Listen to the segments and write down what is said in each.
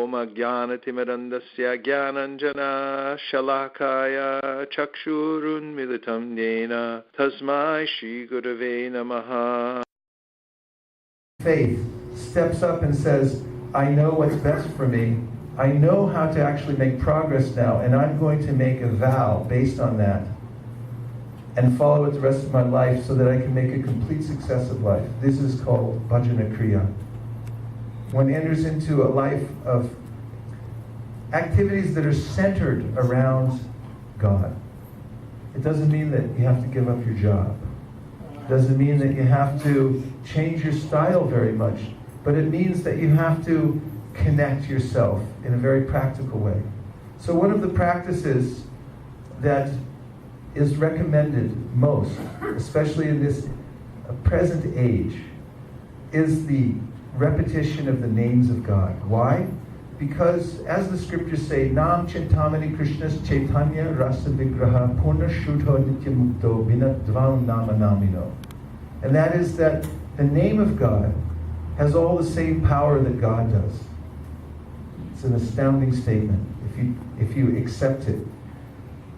Om Ajnanatimirandasya Jnananjana Shalakaya Chakshurun Militam Nena Tasmai Shri Gurave Namaha. Faith steps up and says, I know what's best for me. I know how to actually make progress now, and I'm going to make a vow based on that and follow it the rest of my life so that I can make a complete success of life. This is called Bhajana Kriya. One enters into a life of activities that are centered around God. It doesn't mean that you have to give up your job. It doesn't mean that you have to change your style very much. But it means that you have to connect yourself in a very practical way. So one of the practices that is recommended most, especially in this present age, is the repetition of the names of God. Why? Because, as the scriptures say, Nam Chintamani Krishna's Chaitanya Rasa Vigraha Purna Shuddha Nityamukto Vinadvam Nama Namino. And that is that the name of God has all the same power that God does. It's an astounding statement if you accept it.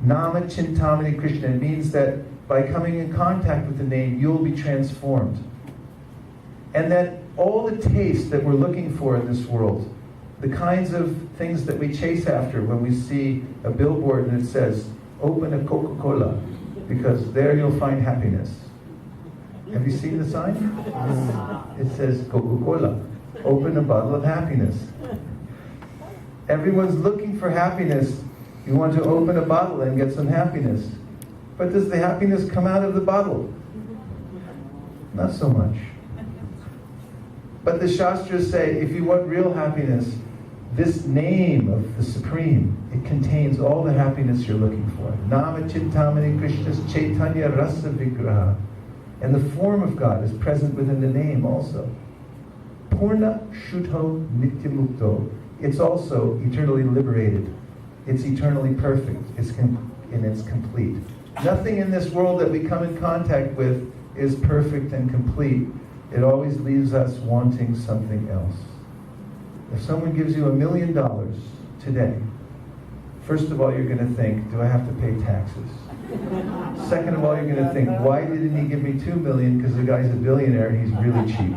Nama Chintamani Krishna, it means that by coming in contact with the name, you'll be transformed. And that all the taste that we're looking for in this world, the kinds of things that we chase after when we see a billboard and it says, open a Coca-Cola, because there you'll find happiness. Have you seen the sign? It says Coca-Cola, open a bottle of happiness. Everyone's looking for happiness. You want to open a bottle and get some happiness. But does the happiness come out of the bottle? Not so much. But the Shastras say, if you want real happiness, this name of the Supreme, it contains all the happiness you're looking for. Nama Chintamani Krishna's Chaitanya Rasa Vigraha. And the form of God is present within the name also. Purna Shuddho Nityamukto. It's also eternally liberated. It's eternally perfect. It's complete. Nothing in this world that we come in contact with is perfect and complete. It always leaves us wanting something else. If someone gives you $1 million today, first of all, you're going to think, do I have to pay taxes? Second of all, you're going to think, why didn't he give me $2 million? Because the guy's a billionaire and he's really cheap.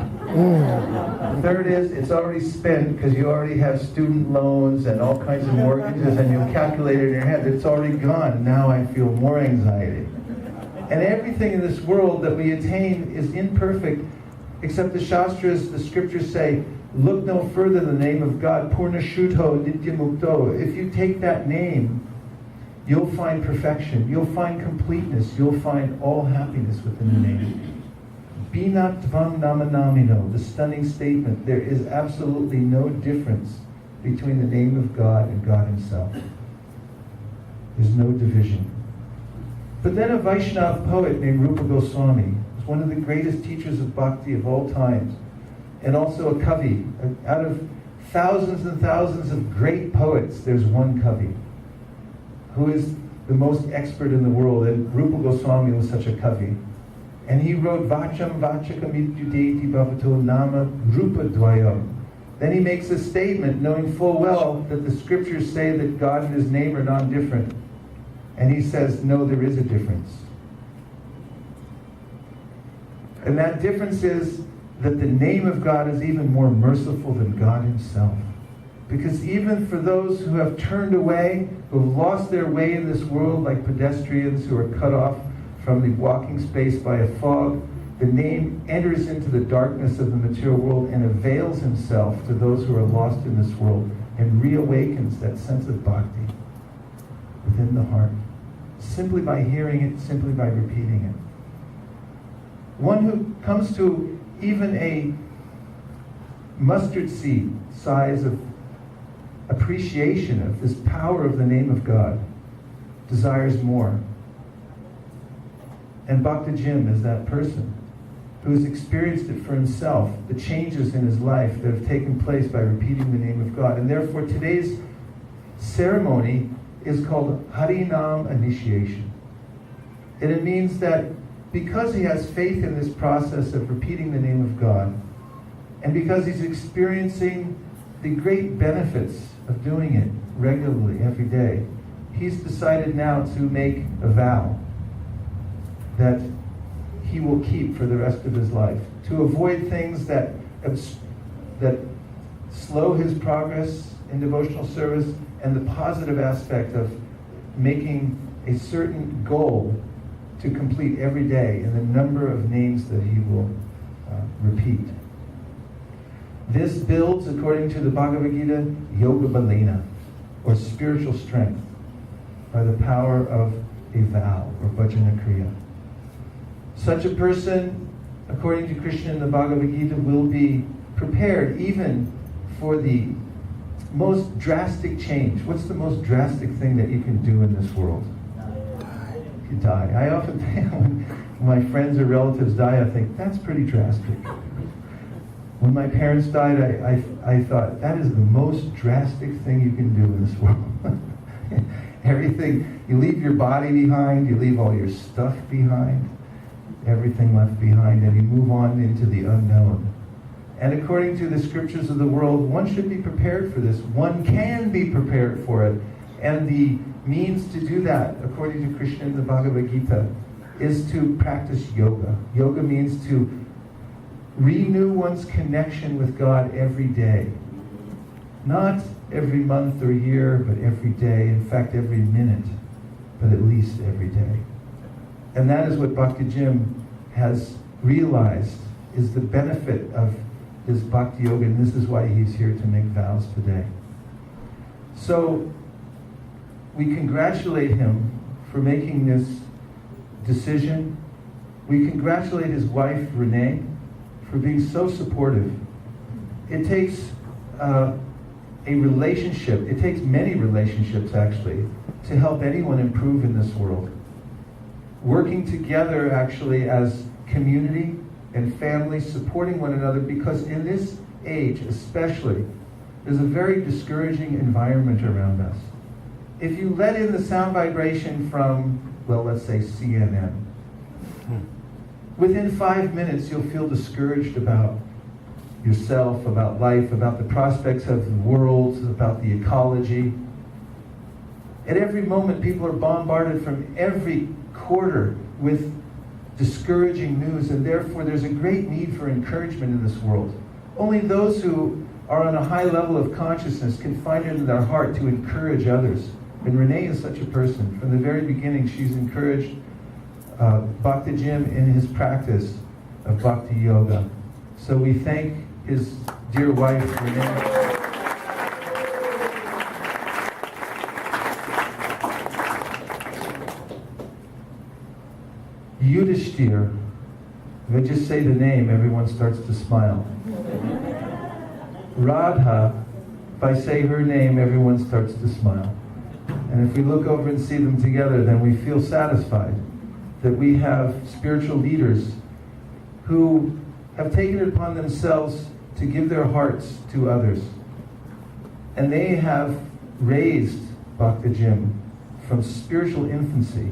Third is, it's already spent because you already have student loans and all kinds of mortgages, and you'll calculate it in your head. It's already gone. Now I feel more anxiety. And everything in this world that we attain is imperfect, except the Shastras, the scriptures say, look no further than the name of God, Purna Shuddho Nityamukto. If you take that name, you'll find perfection, you'll find completeness, you'll find all happiness within the name. Bina Tvam Nama Namino, the stunning statement, there is absolutely no difference between the name of God and God Himself. There's no division. But then a Vaishnava poet named Rupa Goswami, one of the greatest teachers of bhakti of all times, and also a kavi. Out of thousands and thousands of great poets, there's one kavi who is the most expert in the world, and Rupa Goswami was such a kavi. And he wrote Vacham Vachakam Ityudeti Bhavato Nama Rupa Dvayam. Then he makes a statement knowing full well that the scriptures say that God and His name are non-different. And he says, no, there is a difference. And that difference is that the name of God is even more merciful than God Himself. Because even for those who have turned away, who have lost their way in this world, like pedestrians who are cut off from the walking space by a fog, the name enters into the darkness of the material world and avails Himself to those who are lost in this world and reawakens that sense of bhakti within the heart, simply by hearing it, simply by repeating it. One who comes to even a mustard seed size of appreciation of this power of the name of God desires more. And Bhakta Jim is that person who has experienced it for himself, the changes in his life that have taken place by repeating the name of God. And therefore today's ceremony is called Harinam Initiation. And it means that because he has faith in this process of repeating the name of God, and because he's experiencing the great benefits of doing it regularly every day, he's decided now to make a vow that he will keep for the rest of his life, to avoid things that slow his progress in devotional service, and the positive aspect of making a certain goal to complete every day in the number of names that he will repeat. This builds, according to the Bhagavad Gita, yoga balena, or spiritual strength, by the power of a vow, or bhajana kriya. Such a person, according to Krishna in the Bhagavad Gita, will be prepared even for the most drastic change. What's the most drastic thing that you can do in this world? You die. I often think when my friends or relatives die, I think, that's pretty drastic. When my parents died, I thought, that is the most drastic thing you can do in this world. Everything, you leave your body behind, you leave all your stuff behind, everything left behind, and you move on into the unknown. And according to the scriptures of the world, one should be prepared for this. One can be prepared for it. And the means to do that, according to Krishna in the Bhagavad Gita, is to practice yoga. Yoga means to renew one's connection with God every day. Not every month or year, but every day. In fact, every minute, but at least every day. And that is what Bhakti Jim has realized is the benefit of his bhakti yoga, and this is why he's here to make vows today. So, we congratulate him for making this decision. We congratulate his wife, Renee, for being so supportive. It takes a relationship, it takes many relationships actually, to help anyone improve in this world. Working together actually as community and family, supporting one another, because in this age especially, there's a very discouraging environment around us. If you let in the sound vibration from, well, let's say CNN, within 5 minutes you'll feel discouraged about yourself, about life, about the prospects of the world, about the ecology. At every moment people are bombarded from every quarter with discouraging news, and therefore there's a great need for encouragement in this world. Only those who are on a high level of consciousness can find it in their heart to encourage others. And Renee is such a person. From the very beginning, she's encouraged Bhakti Jim in his practice of Bhakti Yoga. So we thank his dear wife, Renee. Yudhishthir, if I just say the name, everyone starts to smile. Radha, if I say her name, everyone starts to smile. And if we look over and see them together, then we feel satisfied that we have spiritual leaders who have taken it upon themselves to give their hearts to others. And they have raised Bhakti Jim from spiritual infancy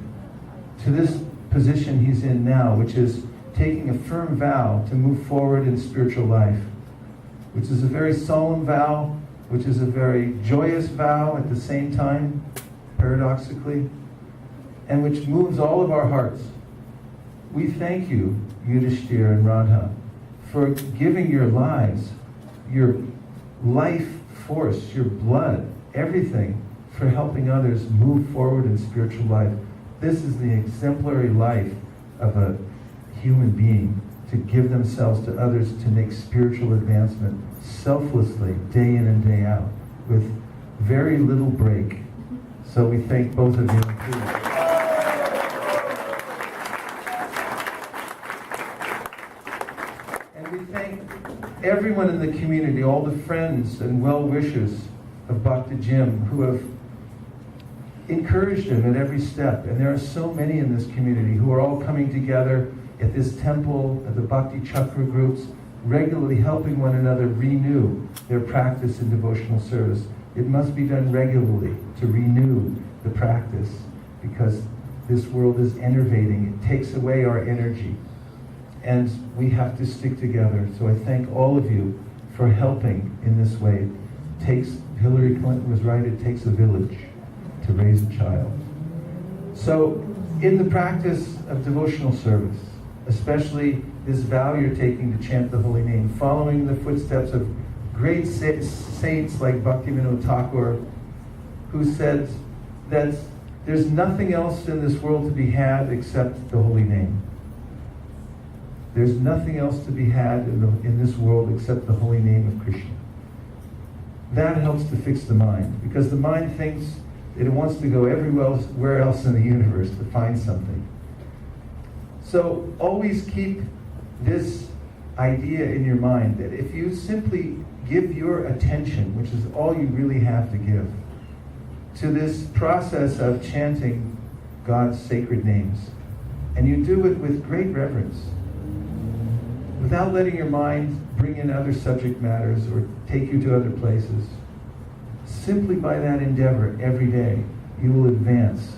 to this position he's in now, which is taking a firm vow to move forward in spiritual life, which is a very solemn vow, which is a very joyous vow at the same time, paradoxically, and which moves all of our hearts. We thank you, Yudhishthir and Radha, for giving your lives, your life force, your blood, everything, for helping others move forward in spiritual life. This is the exemplary life of a human being, to give themselves to others to make spiritual advancement selflessly, day in and day out, with very little break. So we thank both of you. And we thank everyone in the community, all the friends and well-wishers of Bhakti Jim who have encouraged him at every step. And there are so many in this community who are all coming together at this temple, at the Bhakti Chakra groups, regularly helping one another renew their practice in devotional service. It must be done regularly to renew the practice, because this world is enervating. It takes away our energy. And we have to stick together. So I thank all of you for helping in this way. Hillary Clinton was right, it takes a village to raise a child. So, in the practice of devotional service, especially this vow you're taking to chant the holy name, following the footsteps of great saints like Bhaktivinoda Thakura, who said that there's nothing else in this world to be had except the holy name. There's nothing else to be had in this world except the holy name of Krishna. That helps to fix the mind, because the mind thinks that it wants to go everywhere else in the universe to find something. So always keep this idea in your mind that if you simply give your attention, which is all you really have to give, to this process of chanting God's sacred names, and you do it with great reverence, without letting your mind bring in other subject matters or take you to other places, simply by that endeavor every day, you will advance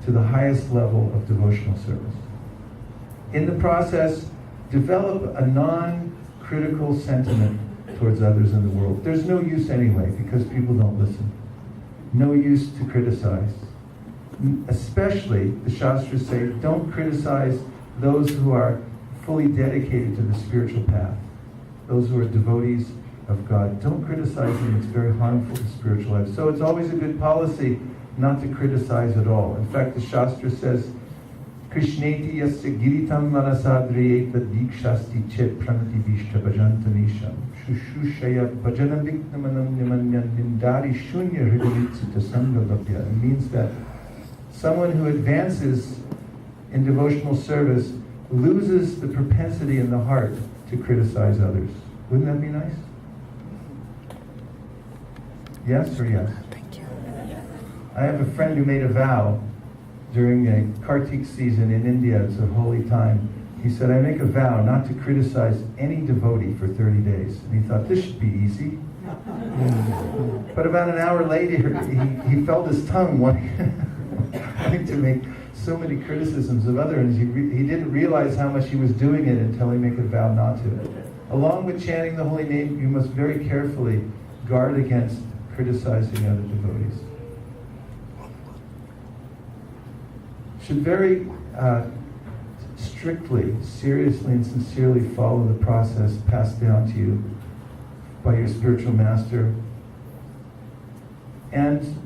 to the highest level of devotional service. In the process, develop a non-critical sentiment towards others in the world. There's no use anyway, because people don't listen. No use to criticize. Especially, the Shastras say, don't criticize those who are fully dedicated to the spiritual path. Those who are devotees of God. Don't criticize them, it's very harmful to spiritual life. So it's always a good policy not to criticize at all. In fact, the Shastra says, Krishneti yasya giritam manasadriye tadikshasti chet pranati vishta bhajantanisham shushushaya bhajanam viknamanam nimanyan nindari shunya hridavitsita sangalapya. It means that someone who advances in devotional service loses the propensity in the heart to criticize others. Wouldn't that be nice? Yes or yes? Thank you. I have a friend who made a vow during a Kartik season in India. It's a holy time. He said, I make a vow not to criticize any devotee for 30 days. And he thought, this should be easy. But about an hour later, he felt his tongue wanting to make so many criticisms of others. He didn't realize how much he was doing it until he made a vow not to. Along with chanting the holy name, you must very carefully guard against criticizing other devotees. Should very strictly, seriously, and sincerely follow the process passed down to you by your spiritual master. And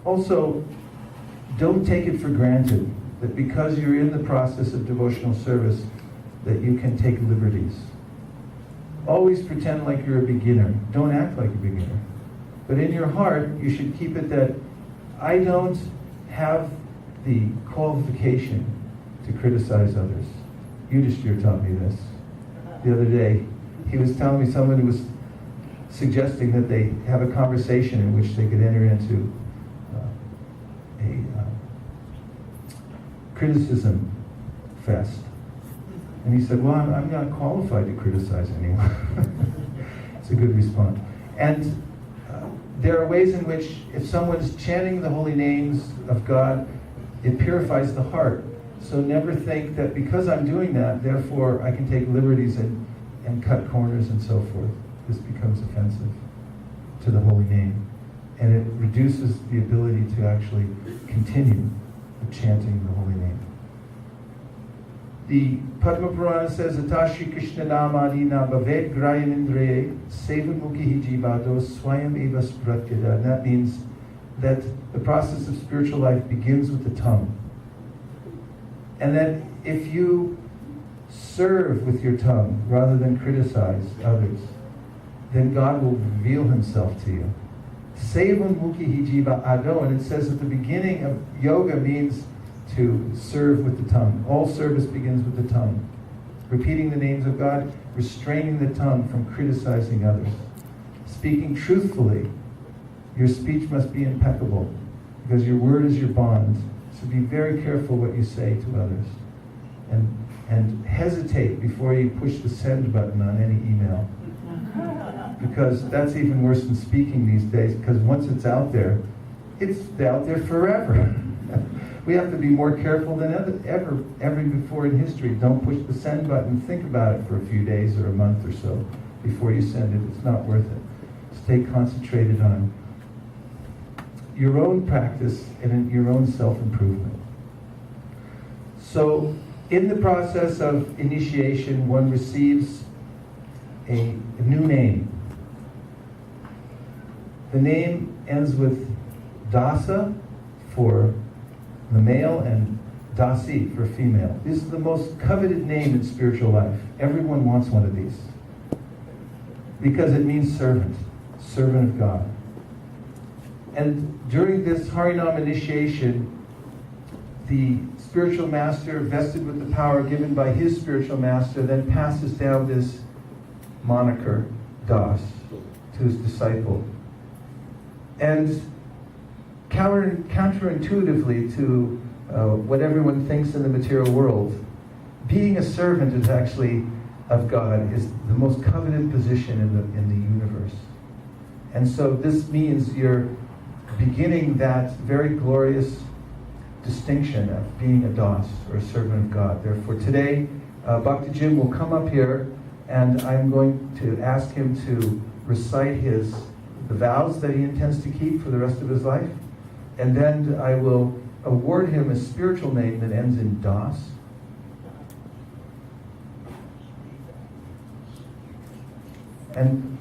also, don't take it for granted that because you're in the process of devotional service, that you can take liberties. Always pretend like you're a beginner. Don't act like a beginner. But in your heart, you should keep it that I don't have the qualification to criticize others. Yudhishthira taught me this the other day. He was telling me someone who was suggesting that they have a conversation in which they could enter into a criticism fest. And he said, well, I'm not qualified to criticize anyone. It's a good response. And there are ways in which if someone's chanting the holy names of God, it purifies the heart. So never think that because I'm doing that, therefore I can take liberties and cut corners and so forth. This becomes offensive to the holy name. And it reduces the ability to actually continue chanting the holy name. The Padma Purana says, Atashi Krishna Namani na bhaved grayanindriye sevamukhi jivado swayam eva spratyada. And that means that the process of spiritual life begins with the tongue. And that if you serve with your tongue rather than criticize others, then God will reveal himself to you. Sevam mukhi jiva ado, and it says at the beginning of yoga means to serve with the tongue. All service begins with the tongue. Repeating the names of God, restraining the tongue from criticizing others. Speaking truthfully. Your speech must be impeccable, because your word is your bond. So be very careful what you say to others. And hesitate before you push the send button on any email. Because that's even worse than speaking these days, because once it's out there forever. We have to be more careful than ever before in history. Don't push the send button. Think about it for a few days or a month or so before you send it. It's not worth it. stay concentrated on your own practice and your own self-improvement. So, in the process of initiation, one receives a new name. The name ends with Dasa for the male and Dasi for female. This is the most coveted name in spiritual life. Everyone wants one of these. Because it means servant, servant of God. And during this Harinam initiation, the spiritual master, vested with the power given by his spiritual master, then passes down this moniker, Das, to his disciple. And counterintuitively to what everyone thinks in the material world, being a servant is actually of God is the most coveted position in the universe. And so this means you're beginning that very glorious distinction of being a Das, or a servant of God. Therefore today, Bhakti Jim will come up here, and I'm going to ask him to recite the vows that he intends to keep for the rest of his life. And then I will award him a spiritual name that ends in Das. And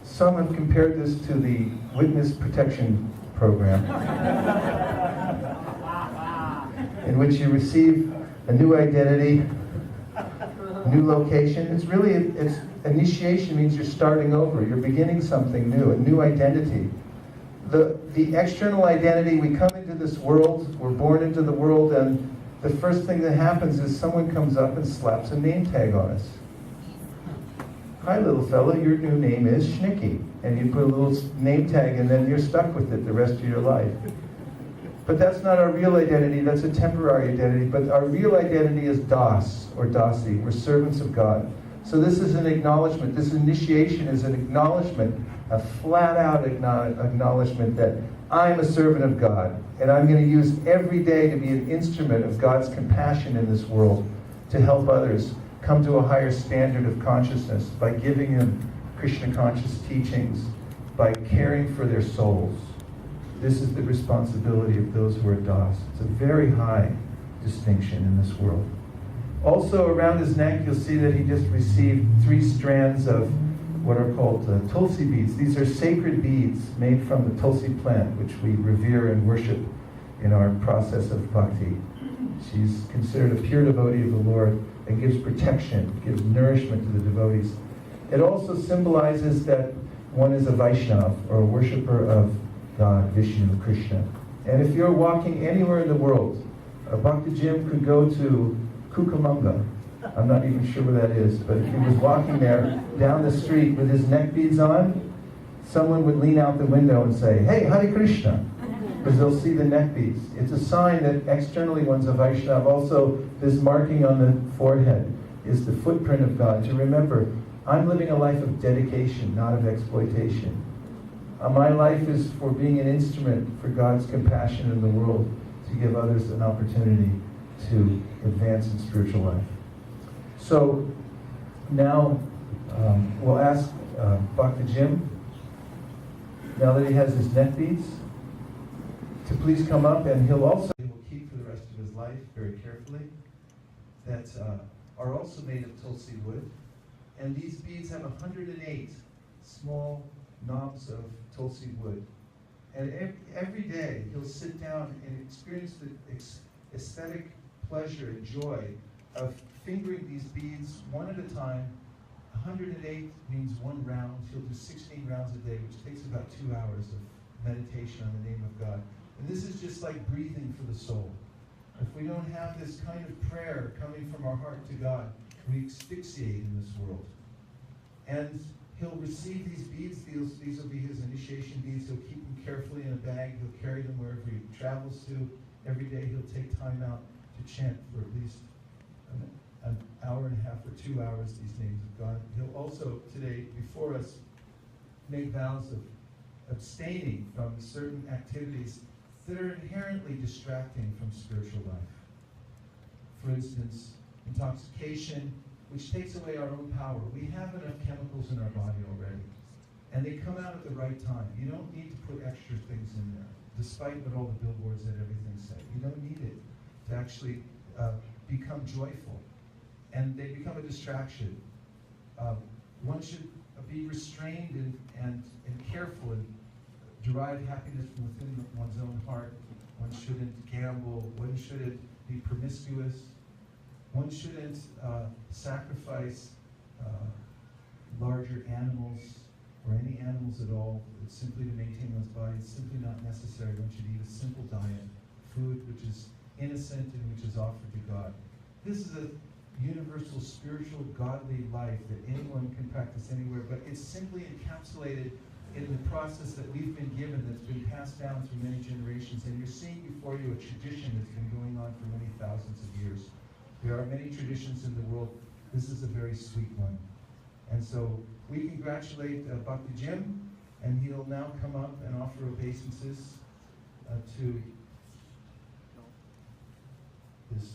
some have compared this to the witness protection program, in which you receive a new identity, new location. It's initiation means you're starting over. You're beginning something new, a new identity. The external identity, we come into this world, we're born into the world, and the first thing that happens is someone comes up and slaps a name tag on us. Hi, little fella, your new name is Schnicky. And you put a little name tag, and then you're stuck with it the rest of your life. But that's not our real identity, that's a temporary identity. But our real identity is Das, or Dasi. We're servants of God. So this is an acknowledgement. This initiation is an acknowledgement, a flat-out acknowledgement that I'm a servant of God. And I'm going to use every day to be an instrument of God's compassion in this world to help others come to a higher standard of consciousness by giving them Krishna conscious teachings, by caring for their souls. This is the responsibility of those who are Das. It's a very high distinction in this world. Also around his neck, you'll see that he just received 3 strands of what are called tulsi beads. These are sacred beads made from the tulsi plant, which we revere and worship in our process of bhakti. She's considered a pure devotee of the Lord and gives protection, gives nourishment to the devotees. It also symbolizes that one is a Vaishnava, or a worshipper of God, Vishnu, Krishna. And if you're walking anywhere in the world, Bhakti Jim could go to Cucamonga. I'm not even sure where that is, but if he was walking there down the street with his neck beads on, someone would lean out the window and say, "Hey, Hare Krishna," because they'll see the neck beads. It's a sign that externally one's a Vaishnava. Also, this marking on the forehead is the footprint of God. To remember, I'm living a life of dedication, not of exploitation. My life is for being an instrument for God's compassion in the world, to give others an opportunity to advance in spiritual life. So now we'll ask Bhakti Jim, now that he has his neck beads, to please come up, and he will keep for the rest of his life very carefully, that are also made of tulsi wood. And these beads have 108 small knobs of tulsi wood. And every day he'll sit down and experience the aesthetic pleasure and joy of fingering these beads one at a time. 108 means one round. He'll do 16 rounds a day, which takes about 2 hours of meditation on the name of God. And this is just like breathing for the soul. If we don't have this kind of prayer coming from our heart to God, we asphyxiate in this world. And he'll receive these beads. These will be his initiation beads. He'll keep them carefully in a bag. He'll carry them wherever he travels to. Every day he'll take time out to chant for at least an hour and a half or 2 hours these names of God. He'll also today, before us, make vows of abstaining from certain activities that are inherently distracting from spiritual life. For instance, intoxication, which takes away our own power. We have enough chemicals in our body already. And they come out at the right time. You don't need to put extra things in there, despite what all the billboards and everything say. You don't need it to actually become joyful. And they become a distraction. One should be restrained and careful and derive happiness from within one's own heart. One shouldn't gamble. One shouldn't be promiscuous. One shouldn't sacrifice larger animals or any animals at all. It's simply to maintain one's body. It's simply not necessary. One should eat a simple diet, food which is innocent and which is offered to God. This is a universal, spiritual, godly life that anyone can practice anywhere, but it's simply encapsulated in the process that we've been given, that's been passed down through many generations. And you're seeing before you a tradition that's been going on for many thousands of years. There are many traditions in the world. This is a very sweet one. And so we congratulate Bhakti Jim, and he'll now come up and offer obeisances to his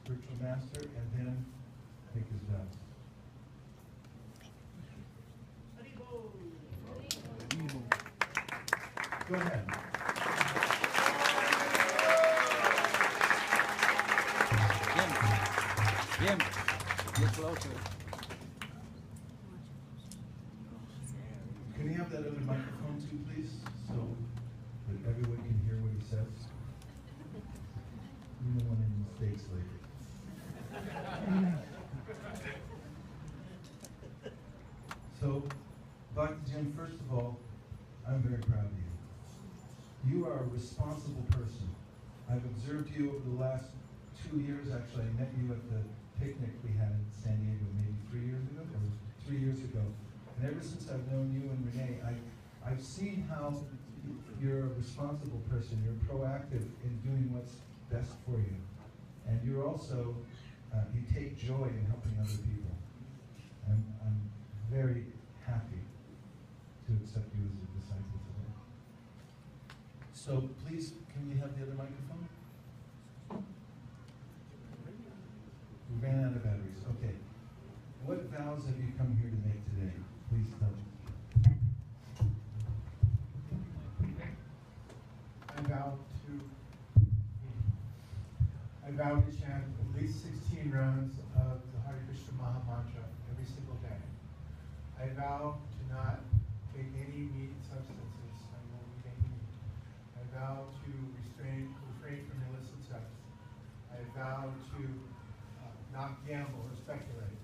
spiritual master, and then take his vows. Go ahead. Jim, get closer. Can we have that other microphone too, please, so that everyone can hear what he says? We don't want any mistakes later. So, Bhakti Jim, first of all, I'm very proud of you. You are a responsible person. I've observed you over the last 2 years. Actually, I met you at the picnic we had in San Diego maybe 3 years ago, or 3 years ago. And ever since I've known you and Renee, I've seen how you're a responsible person. You're proactive in doing what's best for you. And you're also, you take joy in helping other people. And I'm very happy to accept you as a disciple today. So please, can we have the other microphone? We ran out of batteries. Okay. What vows have you come here to make today? Please tell me. I vow to chant at least 16 rounds of the Hare Krishna Maha Mantra every single day. I vow to not take any meat substances. I won't eat any meat. I vow to refrain from illicit sex. I vow to not gamble or speculate.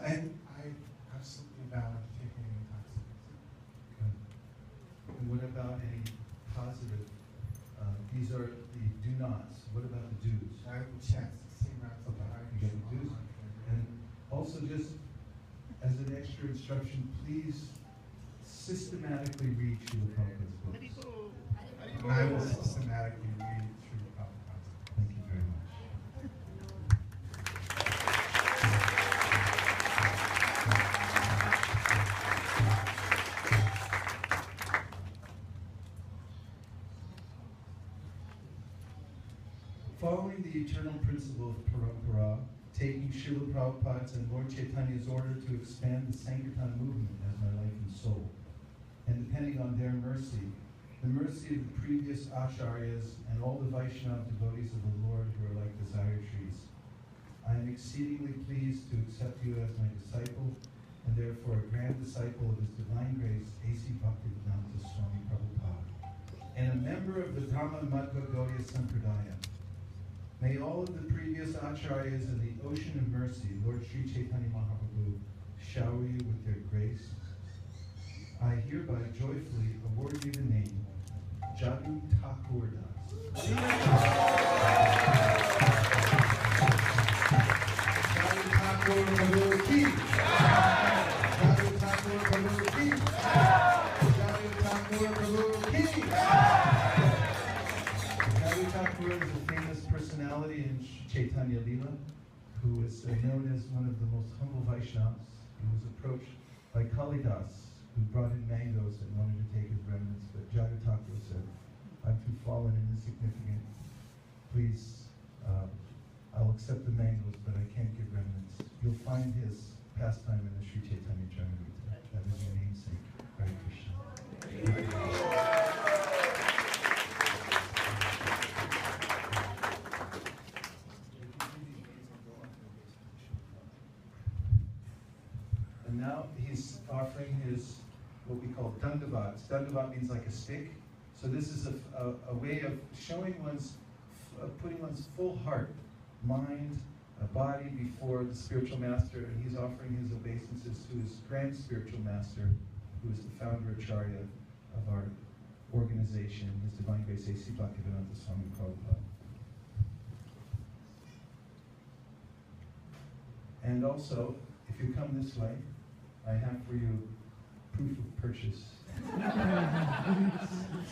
And I absolutely vow not to take any intoxicants. Good. And what about any positive? These are the do-nots. What about the do's? I will chant 16 rounds of the Hare You get Krishna the do's? Maha Mantra. And also, just as an extra instruction, please systematically read Srila Prabhupada's books. And I will systematically read through Prabhupada. Thank you very much. Following the eternal principle of parampara, taking Srila Prabhupada's and Lord Chaitanya's order to expand the Sankirtan movement as my life and soul, and depending on their mercy, the mercy of the previous acharyas and all the Vaishnava devotees of the Lord who are like desire trees, I am exceedingly pleased to accept you as my disciple, and therefore a grand disciple of His Divine Grace, A.C. Bhaktivedanta Swami Prabhupada, and a member of the Dhamma Madhva Gaudiya Sampradaya. May all of the previous acharyas and the ocean of mercy, Lord Sri Chaitanya Mahaprabhu, shower you with their grace. I hereby joyfully award you the name Jhadu Thakura. Jhadu Thakura Prabhu ki. Jhadu Thakura Prabhu ki. Jhadu Thakura Prabhu ki. Jhadu Thakura is a famous personality in Chaitanya Leela, who is known as one of the most humble Vaishnavas. He was approached by Kalidas who brought in mangoes and wanted to take his remnants, but Jhadu Thakura said, I'm too fallen and insignificant. Please, I'll accept the mangoes, but I can't give remnants. You'll find his pastime in the Sri Chaitanya Charitamrita. That is your namesake. Hare Krishna. And now he's offering his, what we call dandavats. Dandavat means like a stick. So this is a way of showing one's, putting one's full heart, mind, body before the spiritual master, and he's offering his obeisances to his grand spiritual master, who is the founder Acharya of our organization, His Divine Grace A.C. Bhaktivedanta Swami Prabhupada. And also, if you come this way, I have for you proof of purchase.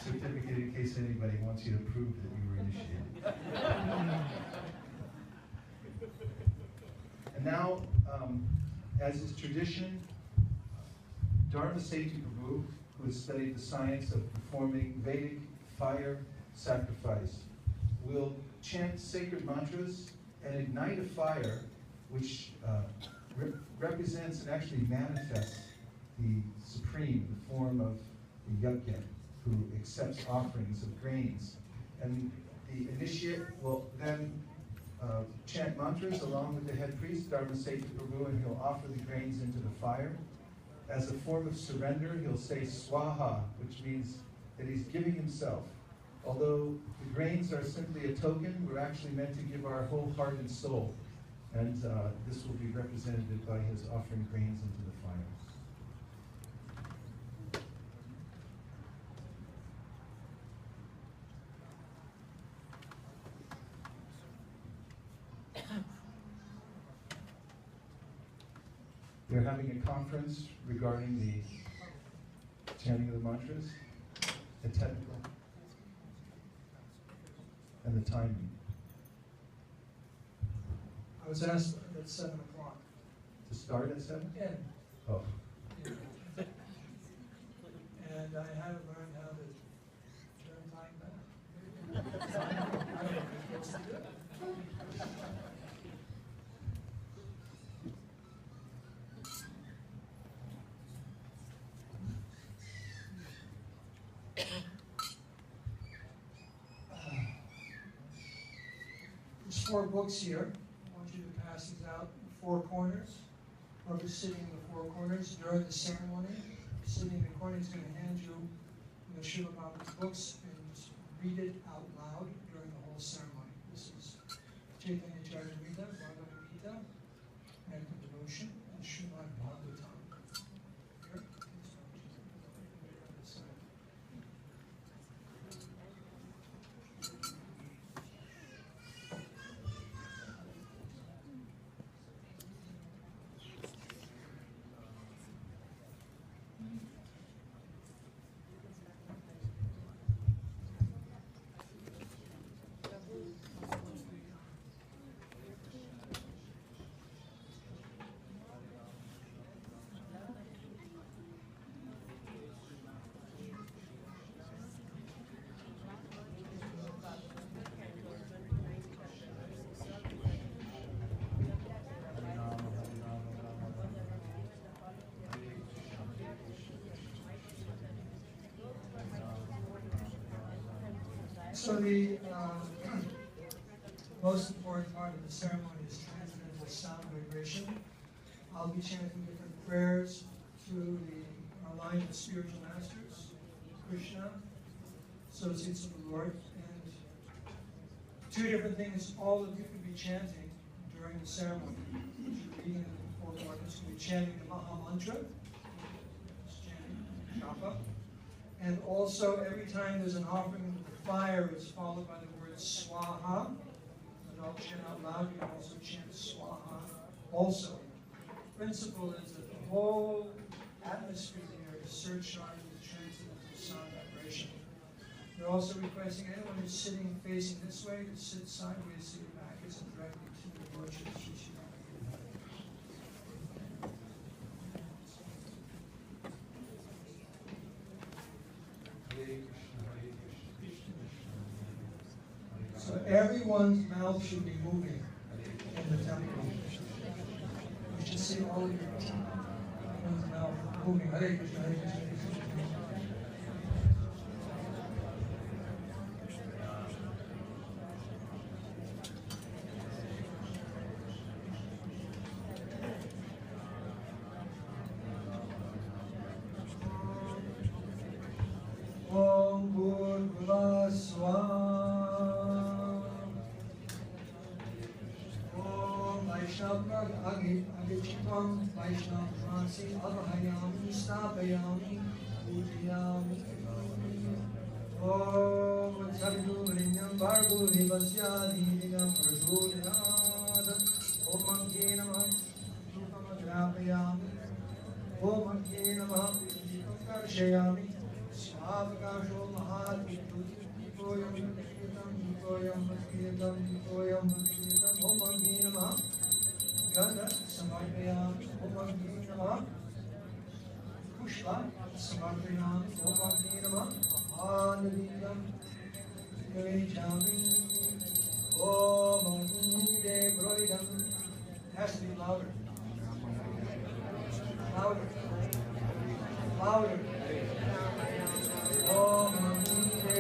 Certificate in case anybody wants you to prove that you were initiated. And now, as is tradition, Vaisesika Prabhu, who has studied the science of performing Vedic fire sacrifice, will chant sacred mantras and ignite a fire which represents and actually manifests the Supreme, the form of the Yajna, who accepts offerings of grains. And the initiate will then chant mantras along with the head priest, Vaisesika Prabhu, and he'll offer the grains into the fire. As a form of surrender, he'll say swaha, which means that he's giving himself. Although the grains are simply a token, we're actually meant to give our whole heart and soul. And this will be represented by his offering grains into the fire. They're having a conference regarding the chanting of the mantras, the technical, and the timing. I was asked at 7 o'clock. To start at 7? Yeah. Oh. And I haven't learned how to turn time back. I don't know what to do. There's 4 books here. I want you to pass these out in 4 corners. Whoever's sitting in the 4 corners during the ceremony, sitting in the corner is going to hand you the Srila Prabhupada's books and read it out loud during the whole ceremony. This is Chaitanya Charitamrita, Bhagavad Gita, Medical Devotion, and Srimad Bhagavatam. Here. So the most important part of the ceremony is transcendental sound vibration. I'll be chanting different prayers through our line of spiritual masters, Krishna, associates of the Lord, and 2 different things all of you can be chanting during the ceremony. Reading in the 4 corners, you'll be chanting the Maha Mantra, chanting Japa. And also, every time there's an offering into the fire, it's followed by the word Swaha. And I'll chant out loud. You can also chant Swaha also. The principle is that the whole atmosphere here is surcharged with transcendental sound vibration. They're also requesting anyone who's sitting facing this way to sit sideways so your back isn't directly to the Lordship Sri Sri. So everyone's mouth should be moving in the temple. You should see all of your everyone's mouth moving. Hare Krishna, Hare Krishna, Hare Krishna. Om Bhurbhuva Swaha. Om Vaishnava Agichitvam Vaishnava Mansi Abhayami Stapayami Pujayami. Om Jhadu Linyam Bhargo Nivasya Dhinam Prachodyanad. Om Angye Namah Dhupam Agrapayami. Om Angye Namah Dhupam Karshayami. Svavakasho Mahatmikoyam Bhaktitam Nikoyam Bhaktitam Nikoyam Bhaktitam Om Angye Namah Gandha Samarpayami Om Angye Namah Pushpa Samarpayami Om Angye Namah Mahanadiyam Gavechami Om Angye Broidam. Has to be louder. Louder. Louder. Om Amine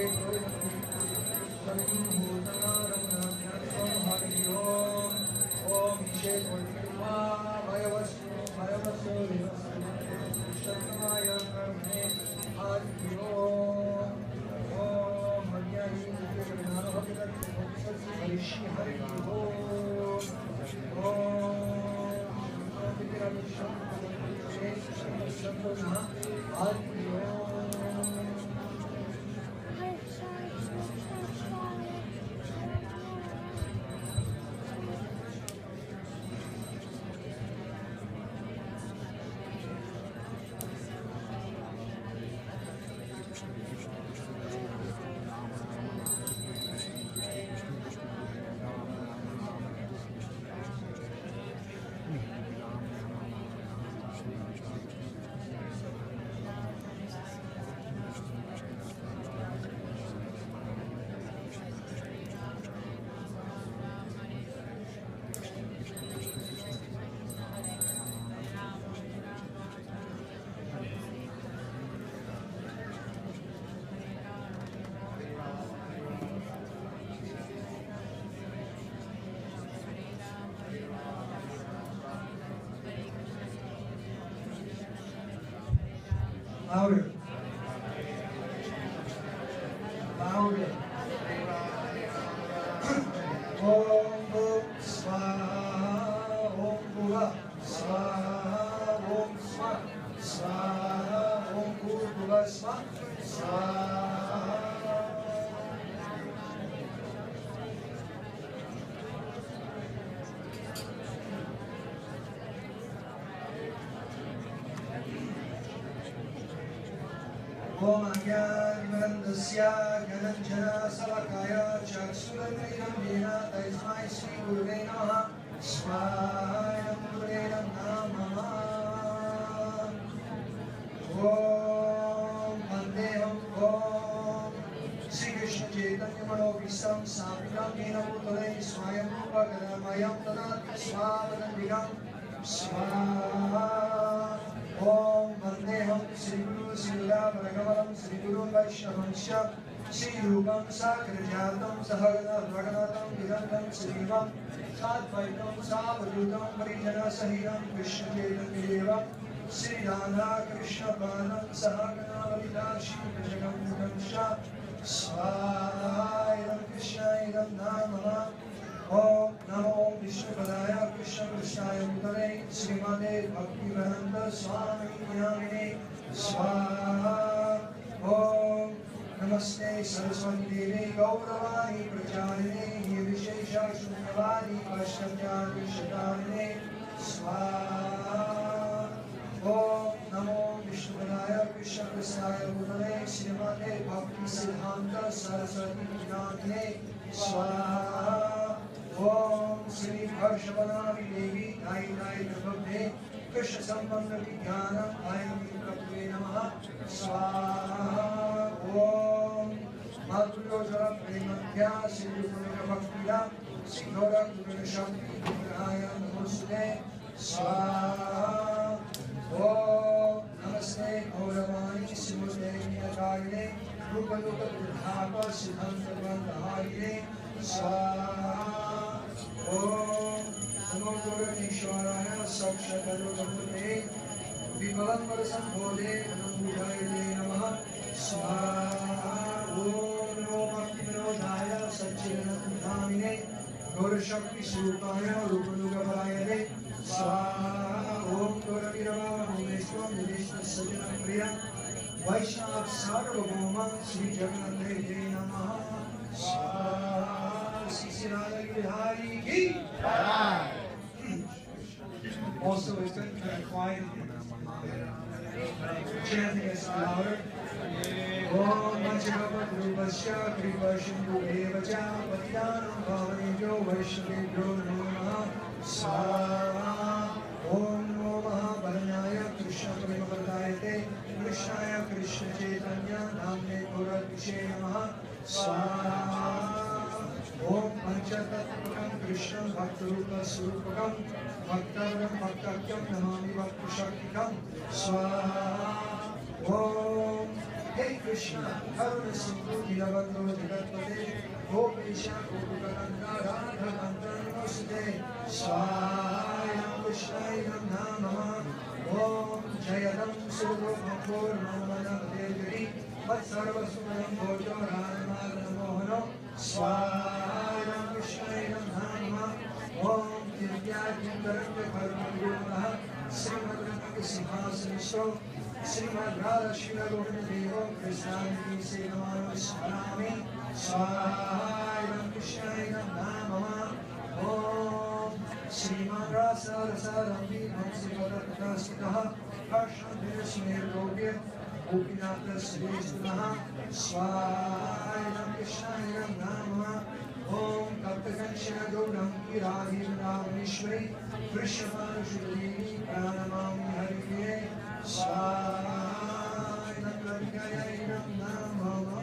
Om Ishe Korma Bhayavasu Bhayavasu Shantamaya Karme Hari Om Om Haryani Nana Bhagat Harishi Hari Om Om Vikramishan Shantamaya Hari Om. Louder. Louder. Om Bhur Swaha. Om Bhuva Swaha. Om Swaha. Swaha. Om Bhurbhuva Swaha. Swaha. Om Ajnanandasya Gananjana Salakaya Chaksuramritam Vena Tasmai Sri Gurave Namaha Swayam Gurave Namaha. Om Vandeham Om Sri Krishna Chaitanya Manobhisam Sapitam Nena Bhutale Swayam Rupa Gadamayam Tanat Swavanandikam Swaha. Om Vandeham Sri Guru Sila Bhagavatam Sri Guru Vaishnavansya Sri Rupam Sakrajatam Sahagana Bhagavatam Vidandam Srivam Sadvaitam Savadutam Parijana Sahiram Krishna Chaitanya Devam Sri Radha Krishna Panam Sahagana Valita Shri Krishna Mudansha Swayam Krishna Idam Namah. Om Namo Vishnupadaya Krishna Krishnaya Bhutale Srimate Bhaktivedanta Swami Namine Swaha. Om Namaste Saraswati Devi Gauravani Pracharine Nirvishesha Shunyavadi Vaishnavya Shatane Swaha. Om Namo Vishnupadaya Krishna Krishnaya Bhutale Srimate Bhakti Siddhanta Saraswati Namine Swaha. Om Sri Harshavanavi Devi Nai Nai Nabhavde Krishna Sambandha Vijnana Ayam Vikapve Namaha Swaha. Om Madhuryoja Prematya Siddhupurika Bhaktila Siddhora Purika Shakti Vigrahaya Namaste Swaha Om Namaste Gauravani Simute Niyatayane Rupanuka Vidhapa Siddhanta Bandharine Swaha Om Namo Gauravishwaraya Sakshatarukamute Vimalam Parasambhode Namudayane Namaha Swaha Om Namo Bhakti Vinodaya Satchidanandamine Gaurashakti Surupaya Rupanuka Parayane Swaha Om Gauravirama Bhuveshwam Nideshna Sajana Priya Vaishnav Sarvabhauma Sri Jagannath Devi Namaha Swaha Sri Radha Giri Ki Also, it's been kind of quiet. Chanting is louder. Om Manchava Drupasya Kripashindu Devaja Patidanam Bhavanebhyo Vaishnavebhyo Namaha Swaha Om Namo Mahabalanaya Krishna Premavardayate Krishnaya Krishna Chaitanya Namne Puradvishe Namaha Swaha Om Panchatattvam Krishnam Bhaktarupa Surupakam Bhaktaram Bhaktakyam Namami Bhaktushaktikam Swaha Om Hey Krishna Karuna Sindhu Dinabandhu Jagatpate Gopesha Gopukananda Radha Kanta Namaste Swaha Krishna Idam Namama Om Jayadam Sudho Bhampur Namanam Deviri Vat Sarva Sumanam Bhojo Radhamadana Mohano Swaha Krishna Idam Namama Om Tirtya Kintaranga Karmaguramaha Srimad Ranga Simhasanisto Srimad Radha Shila Rohana Deva Krishnani Senamana Swarami Swaha Krishna Idam Namama Om Srimad Rasa Rasa Rambi Mansivada Prakasitaha Harshandhira Smir Gopya Gopinatha Srishtunaha Swaha Krishna Idam Namama Om Taptakanshana Gauram Kiradhi Vrindavaneshwari Vrishabhanu Shudhi Pranamami Haripriye Swaha Nakladikaya Idam Namama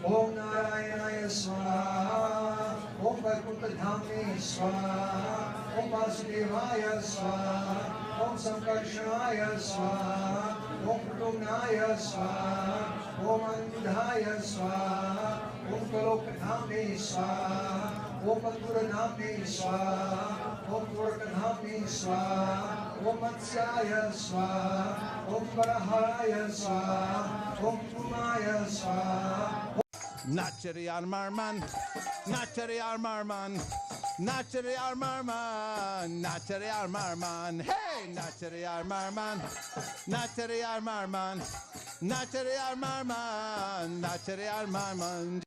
Om Narayana Swaha Om Vaikuntha Dhame Swaha Om Vasudevaya Swaha Om Sankarshanaya Swaha Om Pratumnaya Swaha Om Anudhaya Swaha Om Kalokadhame Swaha Om Mathura-dhame Swaha Om Dwarka-dhame Swaha Om Matsyaya Swaha Om Varahaya Swaha Om Kumaya Swaha Nachari Armarman, Nachari Armarman, Nachari Armarman, Nachari Armarman, hey, Nachari Armarman, Nachari Armarman, Nachari Armarman, Nachari Armarman.